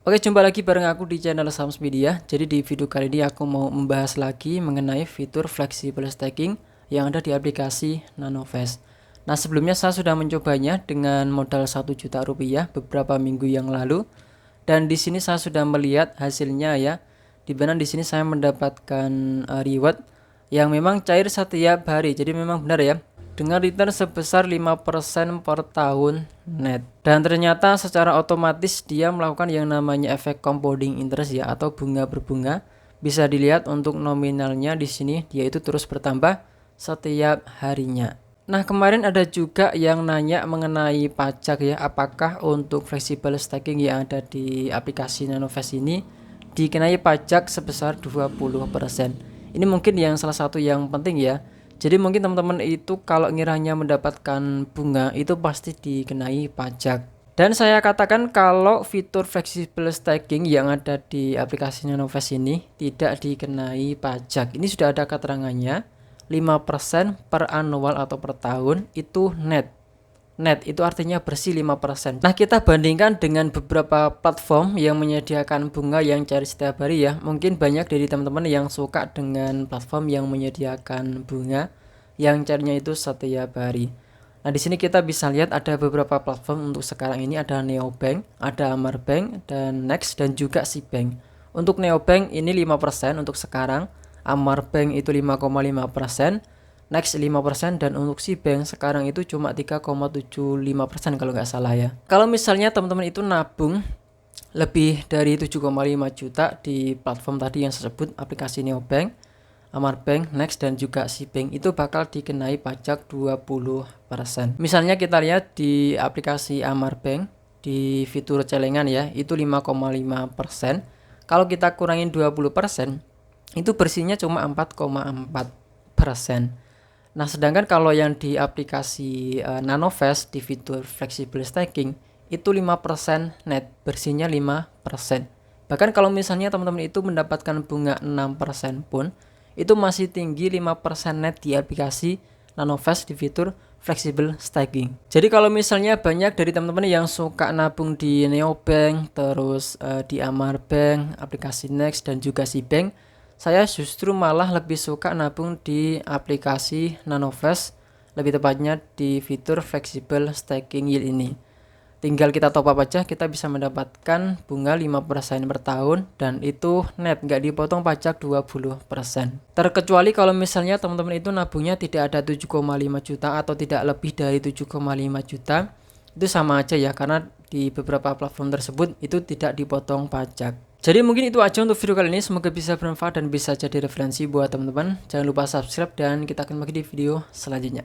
Oke, jumpa lagi bareng aku di channel Sams Media. Jadi di video kali ini aku mau membahas lagi mengenai fitur flexible staking yang ada di aplikasi Nanovest. Nah, sebelumnya saya sudah mencobanya dengan modal 1 juta rupiah beberapa minggu yang lalu. Dan di sini saya sudah melihat hasilnya ya. Di mana di sini saya mendapatkan reward yang memang cair setiap hari. Jadi memang benar ya, dengan return sebesar 5% per tahun net. Dan ternyata secara otomatis dia melakukan yang namanya efek compounding interest ya, atau bunga berbunga. Bisa dilihat untuk nominalnya di sini dia itu terus bertambah setiap harinya. Nah, kemarin ada juga yang nanya mengenai pajak ya, apakah untuk flexible staking yang ada di aplikasi Nanovest ini dikenai pajak sebesar 20%. Ini mungkin yang salah satu yang penting ya. Jadi mungkin teman-teman itu kalau ngiranya mendapatkan bunga itu pasti dikenai pajak. Dan saya katakan kalau fitur flexible staking yang ada di aplikasi Nanovest ini tidak dikenai pajak. Ini sudah ada keterangannya, 5% per annual atau per tahun itu net. Net itu artinya bersih 5%. Nah, kita bandingkan dengan beberapa platform yang menyediakan bunga yang cair setiap hari ya. Mungkin banyak dari teman-teman yang suka dengan platform yang menyediakan bunga yang cairnya itu setiap hari. Nah, di sini kita bisa lihat ada beberapa platform untuk sekarang ini, ada Neobank, ada Amarbank, dan Next, dan juga Sibank. Untuk Neobank ini 5% untuk sekarang, Amarbank itu 5,5%, Next 5%, dan untuk Sibank sekarang itu cuma 3,75% kalau nggak salah ya. Kalau misalnya teman-teman itu nabung lebih dari 7,5 juta di platform tadi yang saya sebut, aplikasi Neobank, Amarbank, Next, dan juga Sibank, itu bakal dikenai pajak 20%. Misalnya kita lihat di aplikasi Amarbank di fitur celengan ya, itu 5,5%. Kalau kita kurangin 20%, itu bersihnya cuma 4,4%. Nah, sedangkan kalau yang di aplikasi Nanovest di fitur flexible staking itu 5% net, bersihnya 5%. Bahkan kalau misalnya teman-teman itu mendapatkan bunga 6% pun itu masih tinggi 5% net di aplikasi Nanovest di fitur flexible staking. Jadi kalau misalnya banyak dari teman-teman yang suka nabung di Neobank, terus di Amarbank, aplikasi Next, dan juga Sibank, saya justru malah lebih suka nabung di aplikasi Nanovest, lebih tepatnya di fitur flexible staking yield ini. Tinggal kita top up aja, kita bisa mendapatkan bunga 5% per tahun, dan itu net, nggak dipotong pajak 20%. Terkecuali kalau misalnya teman-teman itu nabungnya tidak ada 7,5 juta atau tidak lebih dari 7,5 juta, itu sama aja ya, karena di beberapa platform tersebut itu tidak dipotong pajak. Jadi mungkin itu aja untuk video kali ini, semoga bisa bermanfaat dan bisa jadi referensi buat teman-teman. Jangan lupa subscribe dan kita akan lagi di video selanjutnya.